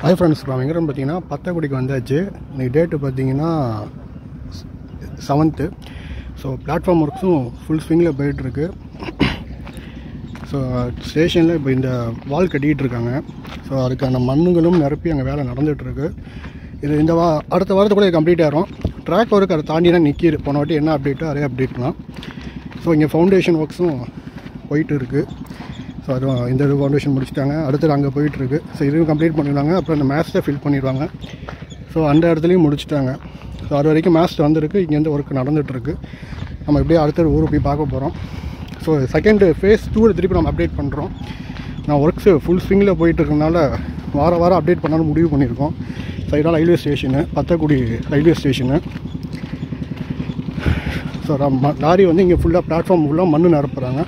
Hi friends, இப்போ எங்கே பார்த்தீங்கன்னா பத்தக்குடிக்கு வந்தாச்சு. இன்றைக்கி டேட்டு பார்த்தீங்கன்னா 7th. ஸோ பிளாட்ஃபார்ம் ஒர்க்ஸும் ஃபுல் ஸ்விங்கில் போயிட்டுருக்கு. ஸோ ஸ்டேஷனில் இப்போ இந்த வால் கட்டிகிட்டு இருக்காங்க. ஸோ அதுக்கான மண்ணுகளும் நிரப்பி அங்கே வேலை நடந்துகிட்ருக்கு. இது இந்த அடுத்த வாரத்துக்குள்ளே கம்ப்ளீட் ஆகிரும். ட்ராக் ஒர்க் அதை தாண்டி தான் நிற்கிது. போன வாட்டி என்ன அப்டேட்டோ அதே அப்டேட்லாம். ஸோ இங்கே ஃபவுண்டேஷன் ஒர்க்ஸும் போயிட்டு இருக்குது. ஸோ அதுவும் இந்த ஃபவுண்டேஷன் முடிச்சுட்டாங்க. அடுத்தது அங்கே போயிட்டுருக்கு. ஸோ இதுவும் கம்ப்ளீட் பண்ணிடுவாங்க. அப்புறம் இந்த மேஸ்ட்டை ஃபில் பண்ணிடுவாங்க. ஸோ அந்த இடத்துலையும் முடிச்சுட்டாங்க. ஸோ அது வரைக்கும் மேஸ்ட் வந்திருக்கு. இங்கேருந்து ஒர்க் நடந்துகிட்ருக்கு. நம்ம எப்படியே அடுத்த ஊருக்கு போய் பார்க்க போகிறோம். ஸோ செகண்ட் ஃபேஸ் 2 திருப்பி நம்ம அப்டேட் பண்ணுறோம். நான் ஒர்க்ஸு ஃபுல் ஸ்விங்கில் போயிட்டுருக்கனால வாரம் அப்டேட் பண்ணாலும் முடிவு பண்ணியிருக்கோம். ஸோ இதனால் railway station, Pattakudi railway station. So lorry வந்து இங்கே ஃபுல்லாக பிளாட்ஃபார்ம் ஃபுல்லாக மண் நிரப்புறாங்க.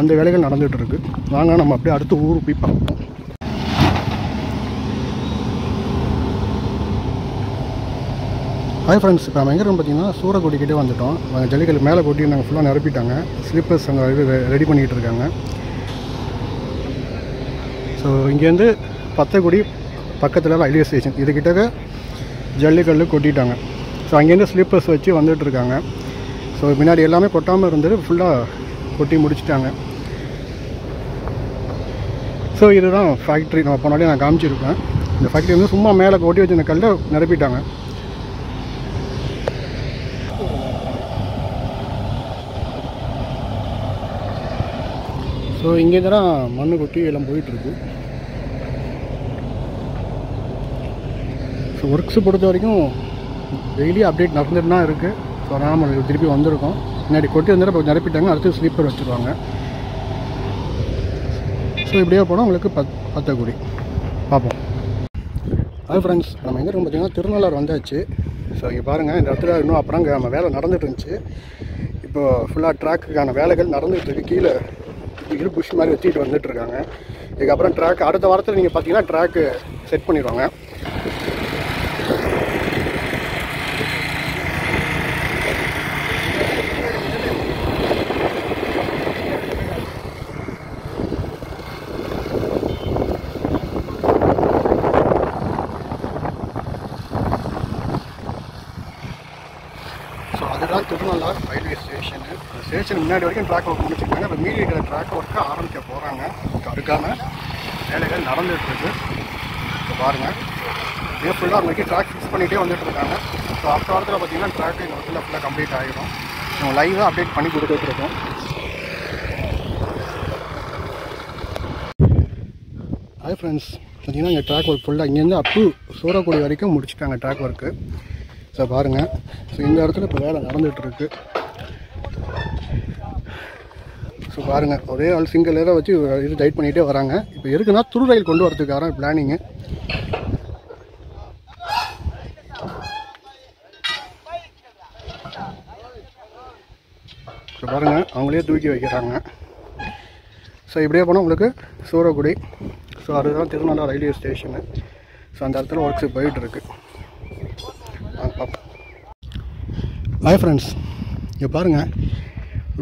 அந்த வேலைகள் நடந்துகிட்ருக்கு. வாங்க நம்ம அப்படியே அடுத்த ஊருக்கு போய் பார்ப்போம். ஹாய் ஃப்ரெண்ட்ஸ், இப்போ நம்ம எங்கே பார்த்தீங்கன்னா சூரக்குடிக்கிட்டே வந்துவிட்டோம். ஜல்லிக்கல் மேலே கொட்டி நாங்கள் ஃபுல்லாக நிரப்பிட்டாங்க. ஸ்லீப்பர்ஸ் அங்கே ரெடி பண்ணிகிட்டு இருக்காங்க. ஸோ இங்கேருந்து பத்தக்குடி பக்கத்தில் ரயில்வே ஸ்டேஷன் இதுக்கிட்ட ஜல்லிக்கல் கொட்டிட்டாங்க. ஸோ அங்கேருந்து ஸ்லீப்பர்ஸ் வச்சு வந்துட்டுருக்காங்க. ஸோ முன்னாடி எல்லாமே கொட்டாமல் இருந்தது ஃபுல்லாக கொட்டி முடிச்சிட்டாங்க. ஸோ இதுதான் ஃபேக்ட்ரி. நம்ம போனாலே நான் காமிச்சிருப்பேன். இந்த ஃபேக்ட்ரி வந்து சும்மா மேலே கொட்டி வச்சு இந்த கல்லை நிரப்பிட்டாங்க. ஸோ இங்கே தான் மண் கொட்டி எல்லாம் போயிட்டுருக்கு. ஸோ ஒர்க்ஸு பொறுத்த வரைக்கும் டெய்லி அப்டேட் நடந்துட்டு தான் இருக்குது. ஸோ அதனால் நம்ம திருப்பி வந்திருக்கோம். முன்னாடி கொட்டி வந்துட்டு இப்போ நிரப்பிட்டாங்க. அடுத்து ஸ்லீப்பர் வச்சுருவாங்க. ஸோ இப்படியே போனால் உங்களுக்கு பத்தக்குடி பார்ப்போம். அது ஃப்ரெண்ட்ஸ், நம்ம எங்கே இருக்கோம் பார்த்தீங்கன்னா திருநள்ளாறு வந்தாச்சு. ஸோ இங்கே பாருங்கள், இந்த இடத்துல இன்னும் அப்புறம் நம்ம வேலை நடந்துகிட்டு இருந்துச்சு. இப்போது ஃபுல்லாக ட்ராக்குக்கான வேலைகள் நடந்துகிட்ருக்கு. கீழே இது புஷ் மாதிரி வச்சுட்டு வந்துட்டுருக்காங்க. இதுக்கப்புறம் ட்ராக் அடுத்த வாரத்தில் நீங்கள் பார்த்தீங்கன்னா ட்ராக்கு செட் பண்ணிடுவாங்க. ஸோ அதுதான் திருநள்ளாறு ரயில்வே ஸ்டேஷனு. ஸ்டேஷன் முன்னாடி வரைக்கும் ட்ராக் ஒர்க் முடிச்சிருக்காங்க. இப்போ மீதி இருக்கிற ட்ராக் ஒர்க்கை ஆரம்பிக்க போகிறாங்க. அதுக்கான வேலைகள் நடந்துகிட்ருக்கு. இப்போ பாருங்கள், இதே ஃபுல்லாக அன்றைக்கி ட்ராக் ஃபிக்ஸ் பண்ணிகிட்டே வந்துட்டுருக்காங்க. ஸோ அடுத்த வாரத்தில் பார்த்தீங்கன்னா ட்ராக் இந்த இடத்துல ஃபுல்லாக கம்ப்ளீட் ஆகிடும். நம்ம லைவாக அப்டேட் பண்ணி கொடுத்துட்ருக்கோம். ஹாய் ஃப்ரெண்ட்ஸ், பார்த்தீங்கன்னா இங்கே ட்ராக் ஒர்க் ஃபுல்லாக இங்கேருந்து அப் டு சூரக்குடி வரைக்கும் முடிச்சுட்டாங்க ட்ராக் ஒர்க்கு. ஸோ பாருங்கள், ஸோ இந்த இடத்துல இப்போ வேலை நடந்துகிட்ருக்கு. ஸோ பாருங்கள், ஒரே ஆள் சிங்கிள் இதை வச்சு இது டைட் பண்ணிகிட்டே வராங்க. இப்போ இருக்குன்னா துரு ரயில் கொண்டு வரதுக்கான பிளானிங்கு. ஸோ பாருங்கள், அவங்களே தூக்கி வைக்கிறாங்க. ஸோ இப்படியே போனால் உங்களுக்கு சூரக்குடி. ஸோ அதுதான் திருநள்ளாறு ரயில்வே ஸ்டேஷனு. ஸோ அந்த இடத்துல ஒர்க்ஸு போயிட்டுருக்கு. ஹாய் ஃப்ரெண்ட்ஸ், இங்கே பாருங்கள்,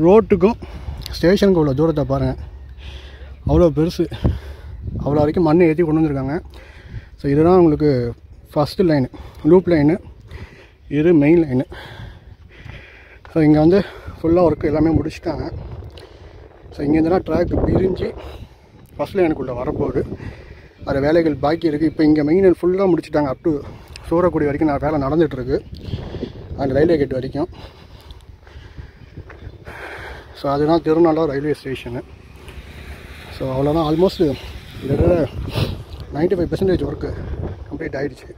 ரோட்டுக்கும் ஸ்டேஷனுக்கு உள்ள தூரத்தை பாருங்கள். அவ்வளோ பெருசு. அவ்வளோ வரைக்கும் மண் ஏற்றி கொண்டு வந்துருக்காங்க. ஸோ இதுதான் உங்களுக்கு ஃபஸ்ட்டு லைனு, லூப் லைனு. இது மெயின் லைனு. ஸோ இங்கே வந்து ஃபுல்லாக ஒர்க்கு எல்லாமே முடிச்சுட்டாங்க. ஸோ இங்கேருந்துனா ட்ராக் பிரிஞ்சு ஃபஸ்ட் லைனுக்குள்ளே வரப்போகுது. அது வேலைகள் பாக்கி இருக்குது. இப்போ இங்கே மெயின் லைன் ஃபுல்லாக முடிச்சுட்டாங்க. அப் டு சூரக்குடி வரைக்கும் நான் வேலை நடந்துகிட்ருக்கு, அந்த ரயில்வே கேட் வரைக்கும். ஸோ அதுதான் திருநள்ளாறு ரயில்வே ஸ்டேஷனு. ஸோ அவ்வளோதான். ஆல்மோஸ்ட் இந்த 95% ஒர்க்கு கம்ப்ளீட் ஆகிடுச்சு.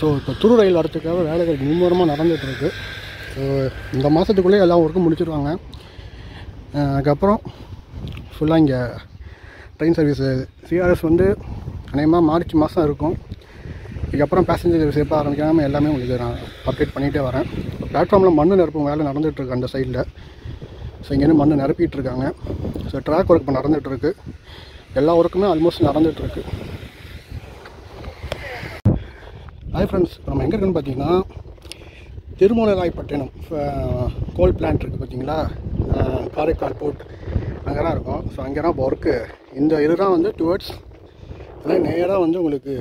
ஸோ இப்போ துரு ரயில் வரத்துக்காக வேலைகள் மும்முரமாக நடந்துகிட்ருக்கு. ஸோ இந்த மாதத்துக்குள்ளே எல்லா ஒர்க்கும் முடிச்சிடுவாங்க. அதுக்கப்புறம் ஃபுல்லாக இங்கே ட்ரெயின் சர்வீஸு சிஆர்எஸ் வந்து அநேகமாக மார்ச் மாதம் இருக்கும். இதுக்கப்புறம் பேசஞ்சர் சர்வீஸ் எப்போ ஆரம்பிக்காமல் எல்லாமே உங்களுக்கு நான் அப்டேட் பண்ணிகிட்டே வரேன். பிளாட்ஃபார்மில் மண் நிரப்பும் வேலை நடந்துகிட்ருக்கு அந்த சைடில். ஸோ இங்கேருந்து மண் நிரப்பிட்டு இருக்காங்க. ஸோ ட்ராக் ஒர்க் இப்போ நடந்துகிட்ருக்கு. எல்லா ஒர்க்குமே ஆல்மோஸ்ட் நடந்துகிட்ருக்கு. ஹாய் ஃப்ரெண்ட்ஸ், நம்ம எங்கே இருக்குன்னு பார்த்தீங்கன்னா திருமூலராயப்பட்டினம் கோல் பிளான்ட் இருக்குது பார்த்தீங்களா, காரைக்கால் போர்ட் அங்கே தான் இருக்கும். ஸோ அங்கே தான் இப்போ ஒர்க்கு. இந்த இதுதான் வந்து டுவர்ட்ஸ் அதான் நேராக வந்து உங்களுக்கு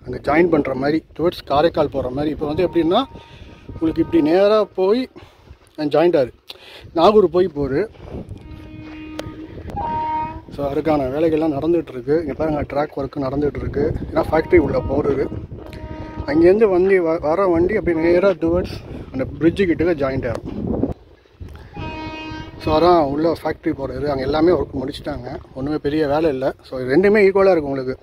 அங்கே ஜாயின் பண்ணுற மாதிரி டுவர்ட்ஸ் காரைக்கால் போகிற மாதிரி. இப்போ வந்து எப்படின்னா உங்களுக்கு இப்படி நேராக போய் ஜாயிண்டாரு நாகூர் போய் போகுது. ஸோ அதுக்கான வேலைகள்லாம் நடந்துகிட்ருக்கு. இங்கே பாருங்கள் ட்ராக் ஒர்க்கு நடந்துகிட்ருக்கு. ஏன்னா ஃபேக்ட்ரி உள்ளே போகிறது. அங்கேருந்து வண்டி வர வண்டி அப்படி நேராக டுவர்ட்ஸ் அந்த பிரிட்ஜு கிட்டக்க ஜாயிண்ட் ஆகும். ஸோ அதான் உள்ள ஃபேக்ட்ரி போகிறது. அங்கே எல்லாமே ஒர்க் முடிச்சுட்டாங்க. ஒன்றுமே பெரிய வேலை இல்லை. ஸோ ரெண்டுமே ஈக்குவலாக இருக்கும் உங்களுக்கு.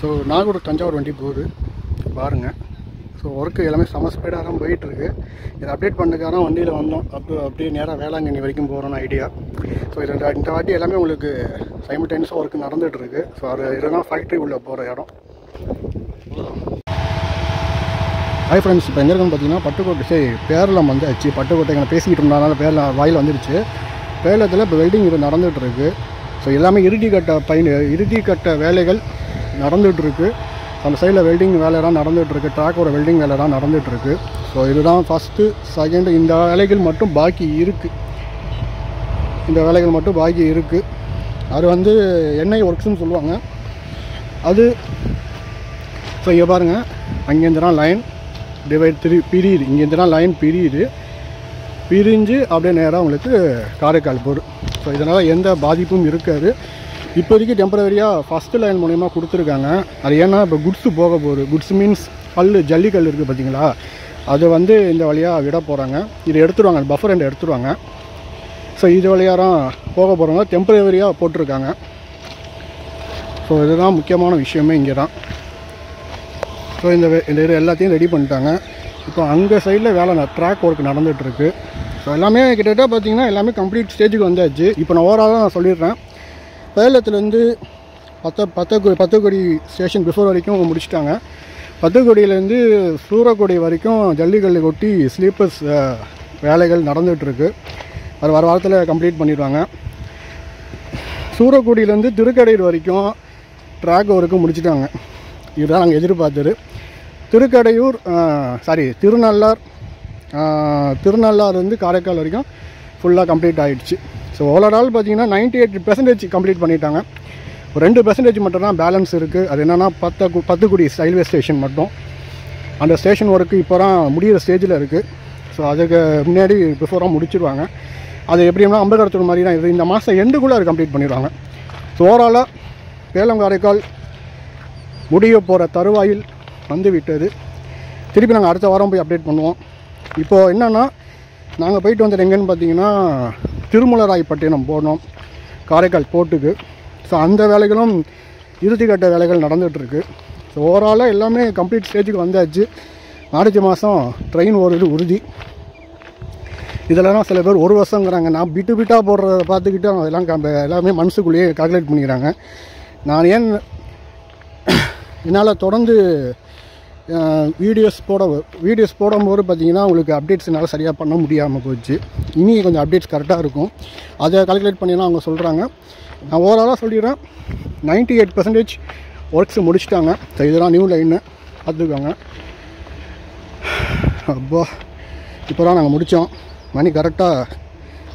ஸோ நாகூர் தஞ்சாவூர் வண்டி போகுது பாருங்கள். ஸோ ஒர்க்கு எல்லாமே செம ஸ்பீடாக தான் போயிட்டுருக்கு. இதை அப்டேட் பண்ணுறதுக்காக வண்டியில் வந்தோம். அப்படியே நேராக வேளாங்கண்ணி வரைக்கும் போகிறோன்னு ஐடியா. ஸோ இந்த வாட்டி எல்லாமே உங்களுக்கு சைமல்டேனியஸாக ஒர்க்கு நடந்துகிட்ருக்கு. ஸோ அது இதுதான் ஃபேக்ட்ரி உள்ளே போகிற இடம். ஹாய் ஃப்ரெண்ட்ஸ், இப்போ எங்கே இருக்குன்னு பார்த்தீங்கன்னா பட்டுக்கோட்டை பேரளம் வந்தாச்சு. பட்டுக்கோட்டை எங்களை பேசிக்கிட்டு இருந்ததுனால பேரளம் வாயில் வந்துடுச்சு. பேரளத்தில் இப்போ வெல்டிங் இது நடந்துகிட்ருக்கு. ஸோ எல்லாமே இறுதிக்கட்ட வேலைகள் நடந்துகிட்ருக்கு. அந்த சைடில் வெல்டிங் வேலையெல்லாம் நடந்துகிட்ருக்கு. ட்ராக்கோட வெல்டிங் வேலையெல்லாம் நடந்துகிட்ருக்கு. ஸோ இதுதான் ஃபஸ்ட்டு செகண்டு. இந்த வேலைகள் மட்டும் பாக்கி இருக்குது. அது வந்து எண்ணெய் ஒர்க்ஸ்னு சொல்லுவாங்க. அது ஸோ இங்கே பாருங்கள், அங்கேருந்துதான் லைன் டிவைட் பிரியுது. இங்கேருந்துதான் லைன் பிரிஞ்சு அப்படியே நேராக உங்களுக்கு காரைக்கால் போகுது. ஸோ இதனால் எந்த பாதிப்பும் இருக்காது. இப்போதைக்கு டெம்பரவரியாக ஃபஸ்ட்டு லைன் மூலயமா கொடுத்துருக்காங்க. அது ஏன்னா இப்போ குட்ஸு போக போகுது. குட்ஸ் மீன்ஸ் ஜல்லிக்கல் இருக்குது பார்த்தீங்களா, அதை வந்து இந்த வழியாக விட போகிறாங்க. இதை எடுத்துருவாங்க, பஃபர் எண்ட் எடுத்துருவாங்க. ஸோ இது வழியாக தான் போக போகிறவங்க டெம்பரவரியாக போட்டிருக்காங்க. ஸோ இதுதான் முக்கியமான விஷயமே இங்கே தான். ஸோ இந்த இது எல்லாத்தையும் ரெடி பண்ணிட்டாங்க. இப்போ அங்கே சைடில் வேலை ட்ராக் ஒர்க் நடந்துகிட்ருக்கு. ஸோ எல்லாமே கிட்டத்தட்ட பார்த்திங்கன்னா எல்லாமே கம்ப்ளீட் ஸ்டேஜுக்கு வந்தாச்சு. இப்போ நான் ஓவராலாக நான் சொல்லிடுறேன். சேலத்துலேருந்து பத்தக்குடி ஸ்டேஷன் பிஃபோர் வரைக்கும் முடிச்சிட்டாங்க. பத்தக்குடியிலேருந்து சூரக்குடி வரைக்கும் ஜல்லிக்கல் கொட்டி ஸ்லீப்பர்ஸ் வேலைகள் நடந்துகிட்ருக்கு. அது வர வாரத்தில் கம்ப்ளீட் பண்ணிடுவாங்க. சூரக்குடியிலேருந்து திருக்கடையூர் வரைக்கும் ட்ராக் ஒர்க்கு முடிச்சிட்டாங்க. இதுதான் நாங்கள் எதிர்பார்த்தது. திருநள்ளார் வந்து காரைக்கால் வரைக்கும் ஃபுல்லாக கம்ப்ளீட் ஆகிடுச்சு. ஸோ ஓவரால் பார்த்தீங்கன்னா 98% கம்ப்ளீட் பண்ணிட்டாங்க. ஒரு 2% மட்டும் தான் பேலன்ஸ் இருக்குது. அது என்னென்னா பத்துக்குடி ரயில்வே ஸ்டேஷன் மட்டும். அந்த ஸ்டேஷன் ஒர்க்கு இப்போ தான் முடிகிற ஸ்டேஜில் இருக்குது. ஸோ அதுக்கு முன்னாடி பிஃபோராக முடிச்சிடுவாங்க. அது எப்படின்னா அம்பேத்கர் மாதிரி தான் இது. இந்த மாதம் எண்டுக்குள்ளே அது கம்ப்ளீட் பண்ணிடுவாங்க. ஸோ ஓவராலாக சேலம் காரைக்கால் முடிய போகிற தருவாயில் வந்து விட்டது. திருப்பி நாங்கள் அடுத்த வாரம் போய் அப்டேட் பண்ணுவோம். இப்போது என்னென்னா நாங்கள் போயிட்டு வந்தது எங்கேன்னு பார்த்தீங்கன்னா திருமூலராயப்பட்டினம் போனோம், காரைக்கால் போர்ட்டுக்கு. ஸோ அந்த வேலைகளும் இறுதிக்கட்ட வேலைகள் நடந்துகிட்ருக்கு. ஸோ ஓவராலாக எல்லாமே கம்ப்ளீட் ஸ்டேஜுக்கு வந்தாச்சு. அடுத்த மாதம் ட்ரெயின் ஓடுறது உறுதி. இதெல்லாம் சில பேர் 1 வருஷங்கிறாங்க. நான் பிட்டாக போடுறத பார்த்துக்கிட்டு அதெல்லாம் எல்லாமே மனசுக்குள்ளேயே கால்குலேட் பண்ணிக்கிறாங்க. நான் என்னால் தொடர்ந்து வீடியோஸ் போடும்போது பார்த்திங்கன்னா உங்களுக்கு அப்டேட்ஸ் என்னால் சரியாக பண்ண முடியாமல் போச்சு. இனி கொஞ்சம் அப்டேட்ஸ் கரெக்டாக இருக்கும். அதை கால்குலேட் பண்ணினா அவங்க சொல்கிறாங்க. நான் ஓவராலாக சொல்லிடுறேன், 98% ஒர்க்ஸ் முடிச்சிட்டாங்க. ஸோ இதெல்லாம் நியூ லைன்னு பார்த்துக்கோங்க. அப்போ இப்போ தான் நாங்கள் முடித்தோம். மணி கரெக்டாக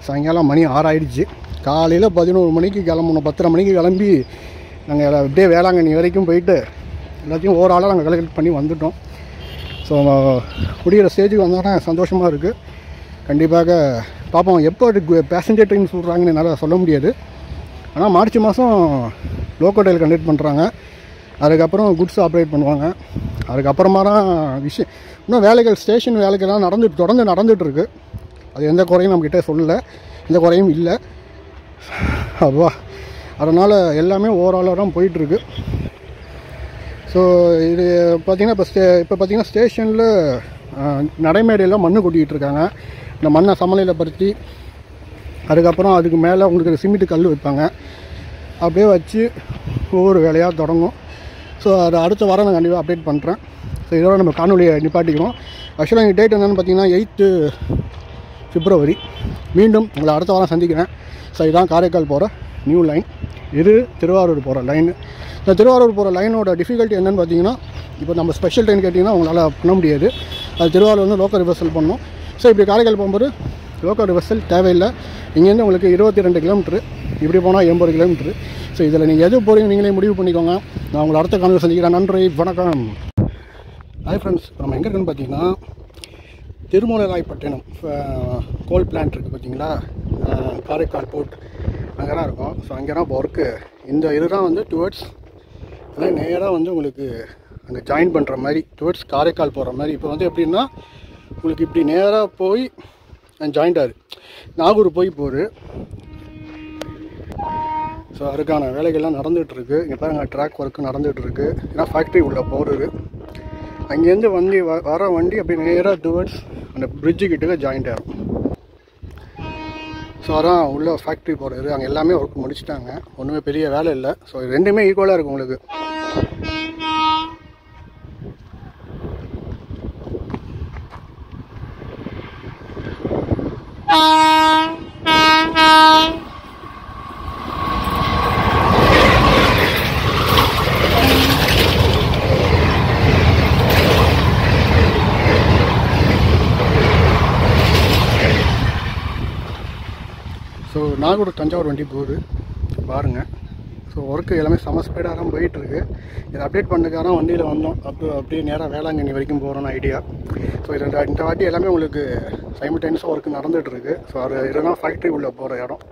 சாயங்காலம் மணி 6 ஆகிடுச்சு. காலையில் 11 மணிக்கு கிளம்பணும். 10:30 மணிக்கு கிளம்பி நாங்கள் அப்படியே வேளாங்கண்ணி வரைக்கும் போயிட்டு எல்லாத்தையும் ஓவராலாக நாங்கள் கலெக்ட் பண்ணி வந்துவிட்டோம். ஸோ முடிகிற ஸ்டேஜுக்கு வந்தோன்னா சந்தோஷமாக இருக்குது. கண்டிப்பாக பார்ப்போம். எப்போ பேசஞ்சர் ட்ரெயின் சொல்கிறாங்கன்னு என்னால் சொல்ல முடியாது. ஆனால் மார்ச் மாதம் லோக்கல் ரயில் கண்டக்ட் பண்ணுறாங்க. அதுக்கப்புறம் குட்ஸ் ஆப்ரேட் பண்ணுவாங்க. அதுக்கப்புறமா தான் விஷயம் இன்னும் வேலைகள் ஸ்டேஷன் வேலைகள்லாம் தொடர்ந்து நடந்துகிட்ருக்கு. அது எந்த குறையும் நம்மக்கிட்ட சொல்லலை, எந்த குறையும் இல்லை. அப்பா அதனால் எல்லாமே ஓவராலாக தான் போயிட்டுருக்கு. ஸோ இது பார்த்திங்கன்னா இப்போ பார்த்திங்கன்னா ஸ்டேஷனில் நடைமேடையில் மண் கொட்டிகிட்டு இருக்காங்க. இந்த மண்ணை சமநிலைப்படுத்தி அதுக்கப்புறம் அதுக்கு மேலே உங்களுக்கு சிமெண்ட் கல் வைப்பாங்க. அப்படியே வச்சு ஒவ்வொரு வேலையாக தொடங்கும். ஸோ அது அடுத்த வாரம் நான் கண்டிப்பாக அப்டேட் பண்ணுறேன். ஸோ இதோட நம்ம காணொலியை நிப்பாட்டிக்கிறோம். ஆக்சுவலாக எங்கள் டேட் என்னென்னு பார்த்தீங்கன்னா 8 பிப்ரவரி. மீண்டும் உங்களை அடுத்த வாரம் சந்திக்கிறேன். ஸோ இதுதான் காரைக்கால் போகிற நியூ லைன், இது திருவாரூர் போகிற லைன். இந்த திருவாரூர் போகிற லைனோட டிஃபிகல்ட்டி என்னென்னு பார்த்தீங்கன்னா, இப்போ நம்ம ஸ்பெஷல் ட்ரெயின் கேட்டிங்கன்னா உங்களால் பண்ண முடியாது. அது திருவாரூர் வந்து லோக்கல் ரிவர்சல் பண்ணணும். ஸோ இப்படி காரைக்கால் போகும்போது லோக்கல் ரிவர்சல் தேவையில்லை. இங்கேருந்து உங்களுக்கு 22 கிலோமீட்ரு, இப்படி போனால் 80 கிலோமீட்ரு. ஸோ இதில் நீங்கள் எது போகிறீங்க நீங்களே முடிவு பண்ணிக்கோங்க. நான் உங்களை அடுத்த காணொலியில் சந்திக்கிறேன். நன்றி, வணக்கம். ஹாய் ஃப்ரெண்ட்ஸ், இப்போ நம்ம எங்கே இருக்குன்னு பார்த்தீங்கன்னா திருமூலராயப்பட்டினம் கோல் பிளான்ட் இருக்குது பார்த்தீங்களா, காரைக்கால் போர்ட், அங்கே தான் இருக்கும். ஸோ அங்கே தான் இப்போ ஒர்க்கு. இந்த இதுதான் வந்து டுவர்ட்ஸ் அதான் நேராக வந்து உங்களுக்கு அங்கே ஜாயின் பண்ணுற மாதிரி டுவர்ட்ஸ் காரைக்கால் போகிற மாதிரி. இப்போ வந்து எப்படின்னா உங்களுக்கு இப்படி நேராக போய் ஜாயிண்ட் ஆகுது, நாகூர் போய் போகுது. ஸோ அதுக்கான வேலைகள்லாம் நடந்துகிட்ருக்கு. இங்கே பாருங்கள், ட்ராக் ஒர்க்கு நடந்துகிட்ருக்கு. ஏன்னா ஃபேக்ட்ரி உள்ளே போகிறது. அங்கேருந்து வர வண்டி அப்படி நேராக டுவர்ட்ஸ் அந்த பிரிட்ஜு கிட்டக்க ஜாயிண்ட் ஆகும். ஸோ அதான் உள்ள ஃபேக்ட்ரி போகிறது. அங்கே எல்லாமே ஒர்க் முடிச்சுட்டாங்க, ஒன்றுமே பெரிய வேலை இல்லை. ஸோ ரெண்டுமே ஈக்குவலாக இருக்கும் உங்களுக்கு. ஸோ நாகூர் தஞ்சாவூர் வண்டி போகுது பாருங்கள். ஸோ ஒர்க்கு எல்லாமே செம ஸ்பீடாக தான் போயிட்டுருக்கு. இதை அப்டேட் பண்ணுறதுக்காக வண்டியில் வந்தோம். அப்படியே நேராக வேளாங்கண்ணி வரைக்கும் போகிறோன்னு ஐடியா. ஸோ இந்த வாட்டி எல்லாமே உங்களுக்கு சைமல்டேனியஸாக ஒர்க்கு நடந்துகிட்ருக்கு. ஸோ அது இதுதான் ஃபேக்ட்ரி உள்ளே போகிற இடம்.